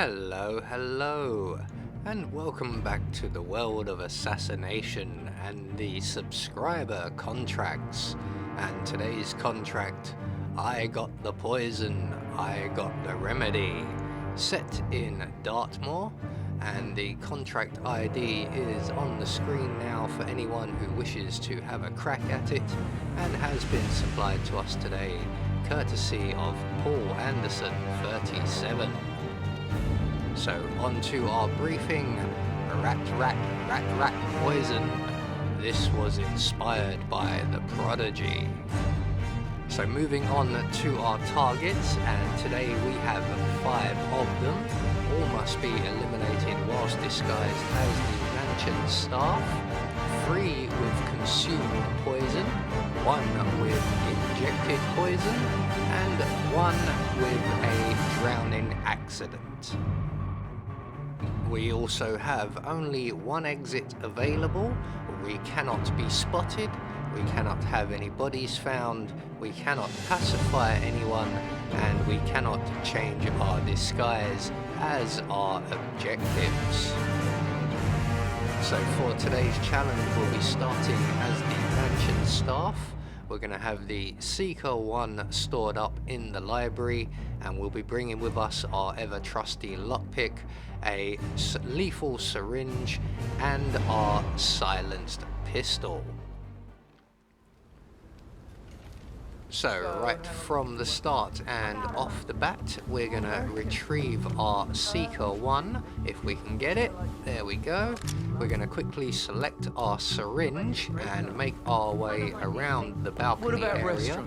Hello, and welcome back to the world of assassination and the subscriber contracts. And today's contract, I got the poison, I got the remedy, set in Dartmoor, and the contract ID is on the screen now for anyone who wishes to have a crack at it, and has been supplied to us today courtesy of Paul Anderson 37. So on to our briefing. Rat poison. This was inspired by the Prodigy. So moving on to our targets, and today we have 5 of them. All must be eliminated whilst disguised as the mansion staff. 3 with consumed poison, 1 with injected poison, and 1 with a drowning accident. We also have only 1 exit available. We cannot be spotted, we cannot have any bodies found, we cannot pacify anyone, and we cannot change our disguise as our objectives. So for today's challenge, we'll be starting as the mansion staff. We're going to have the Seeker 1 stored up in the library, and we'll be bringing with us our ever trusty lockpick, a lethal syringe, and our silenced pistol. So right from the start and off the bat, we're going to retrieve our Seeker 1, if we can get it. There we go. We're going to quickly select our syringe and make our way around the balcony area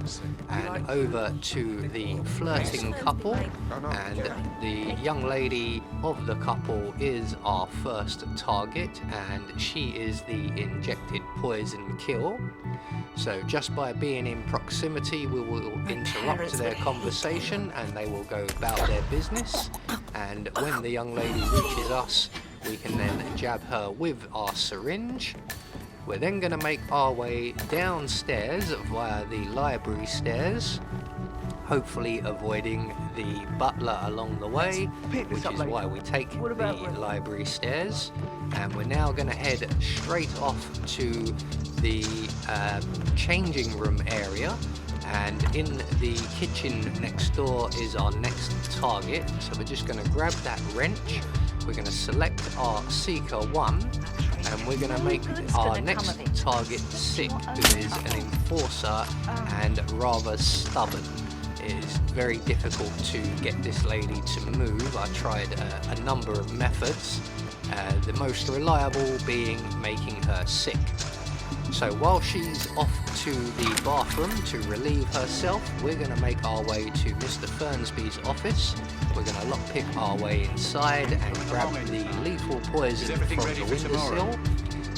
and over to the flirting couple. And the young lady of the couple is our first target, and she is the injected poison kill. So just by being in proximity, we will interrupt their conversation and they will go about their business. And when the young lady reaches us, we can then jab her with our syringe. We're then going to make our way downstairs via the library stairs, hopefully avoiding the butler along the way, which is why we take the library stairs. And we're now going to head straight off to the changing room area, and in the kitchen next door is our next target. So we're just going to grab that wrench, we're going to select our Seeker 1, and we're going to make our next target sick, who is an enforcer and rather stubborn. It is very difficult to get this lady to move. I tried a number of methods, the most reliable being making her sick. So while she's off to the bathroom to relieve herself, we're going to make our way to Mr. Fernsby's office. We're going to lockpick our way inside and grab the lethal poison from the windowsill,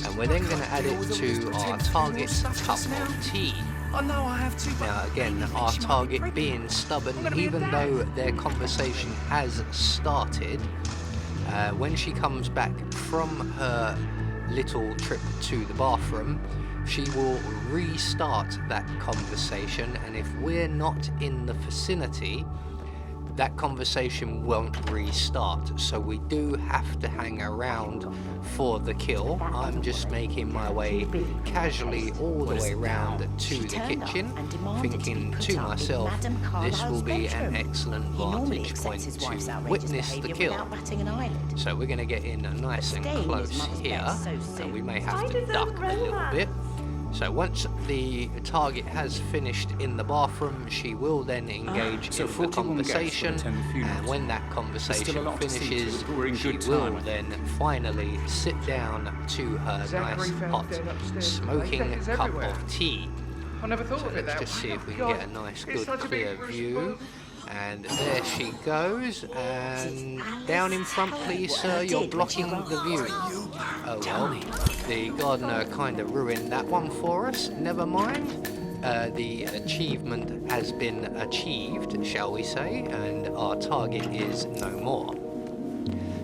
and we're then going to add it to our target's cup of tea. Now again, our target being stubborn, even though their conversation has started, when she comes back from her little trip to the bathroom, she will restart that conversation, and if we're not in the vicinity, that conversation won't restart. So we do have to hang around for the kill. I'm just making my way casually all the way around to the kitchen, thinking to myself, this will be an excellent vantage point to witness the kill. So we're going to get in nice and close here, and we may have to duck a little bit. So once the target has finished in the bathroom, she will then engage in the conversation, and when that conversation finishes, she will then finally sit down to her nice hot smoking cup of tea. So let's just see if we can get a nice good clear view. And there she goes, and down in front please sir, you're blocking the view. Oh well, the gardener kind of ruined that one for us, never mind. The achievement has been achieved, shall we say, and our target is no more.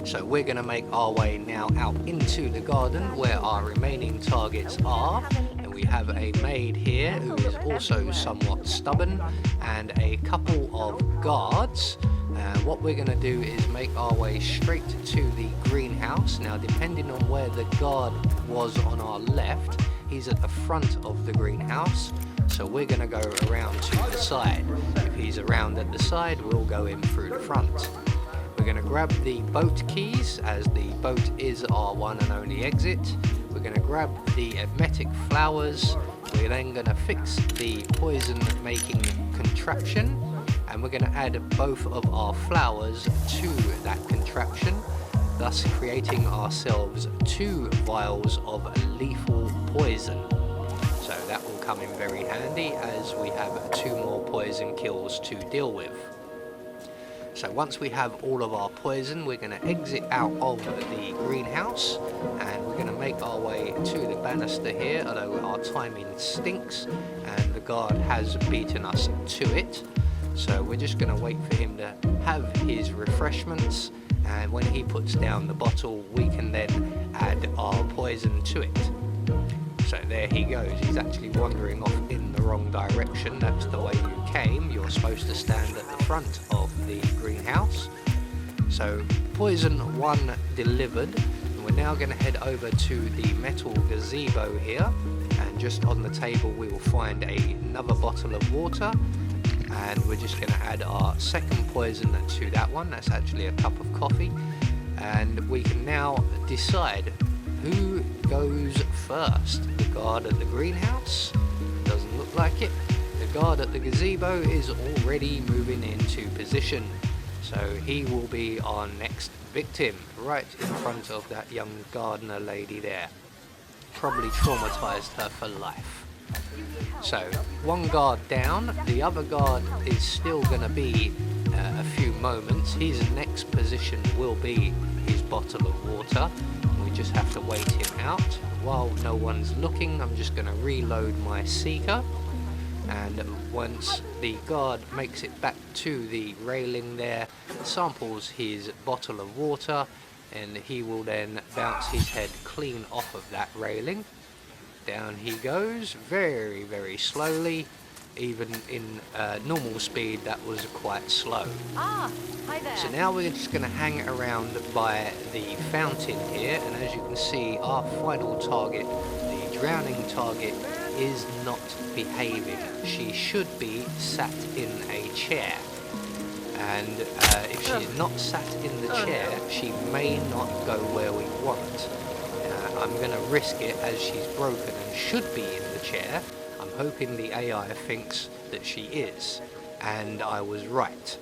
So we're going to make our way now out into the garden where our remaining targets are. And we have a maid here who is also somewhat stubborn, and a couple of guards What we're going to do is make our way straight to the greenhouse. Now, depending on where the guard was on our left, he's at the front of the greenhouse, so we're going to go around to the side. If he's around at the side, we'll go in through the front. We're going to grab the boat keys, as the boat is our one and only exit. We're going to grab the emetic flowers. We're then going to fix the poison making contraption, and we're going to add both of our flowers to that contraption, thus creating ourselves 2 vials of lethal poison. So that will come in very handy, as we have 2 more poison kills to deal with. So once we have all of our poison, we're going to exit out of the greenhouse, and we're going to make our way to the banister here, although our timing stinks and the guard has beaten us to it. So we're just going to wait for him to have his refreshments, and when he puts down the bottle, we can then add our poison to it. So there he goes. He's actually wandering off in the wrong direction. That's the way you came. You're supposed to stand at the front of the greenhouse. So poison 1 delivered. And we're now going to head over to the metal gazebo here, and just on the table we will find another bottle of water, and we're just going to add our second poison to that one. That's actually a cup of coffee, and we can now decide who goes first. The guard at the greenhouse? Doesn't look like it. The guard at the gazebo is already moving into position, so he will be our next victim, right in front of that young gardener lady there. Probably traumatized her for life. So 1 guard down. The other guard is still going to be a few moments. His next position will be his bottle of water. We just have to wait him out. While no one's looking, I'm just going to reload my seeker, and once the guard makes it back to the railing there, samples his bottle of water, and he will then bounce his head clean off of that railing. Down he goes, very, very slowly. Even in normal speed, that was quite slow. Ah, hi there. So now we're just going to hang around by the fountain here, and as you can see, our final target, the drowning target, is not behaving. She should be sat in a chair, and if she's not sat in the chair, she may not go where we want. I'm going to risk it, as she's broken and should be in the chair. I'm hoping the AI thinks that she is, and I was right.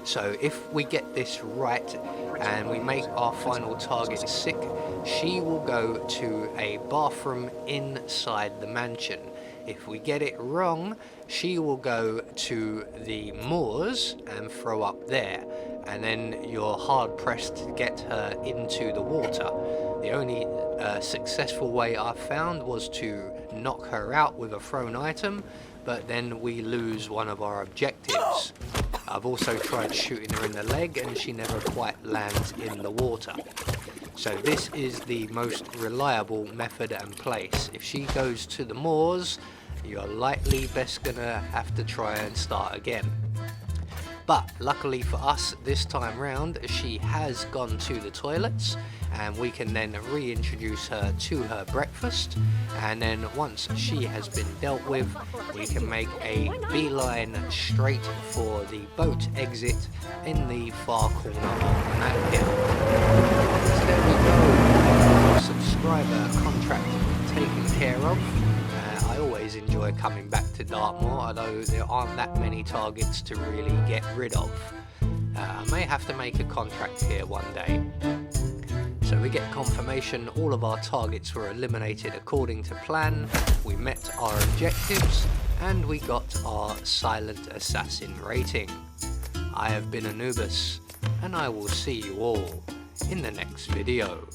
So if we get this right and we make our final target sick, she will go to a bathroom inside the mansion. If we get it wrong, she will go to the moors and throw up there, and then you're hard pressed to get her into the water. The only successful way I've found was to knock her out with a thrown item, but then we lose one of our objectives. I've also tried shooting her in the leg, and she never quite lands in the water. So this is the most reliable method and place. If she goes to the moors, you're likely best gonna have to try and start again. But luckily for us, this time round, she has gone to the toilets, and we can then reintroduce her to her breakfast, and then once she has been dealt with, we can make a beeline straight for the boat exit in the far corner of the map here. So there we go, subscriber contract taken care of. I always enjoy coming back to Dartmoor, although there aren't that many targets to really get rid of. I may have to make a contract here one day. So we get confirmation all of our targets were eliminated according to plan, we met our objectives, and we got our Silent Assassin rating. I have been Anubis, and I will see you all in the next video.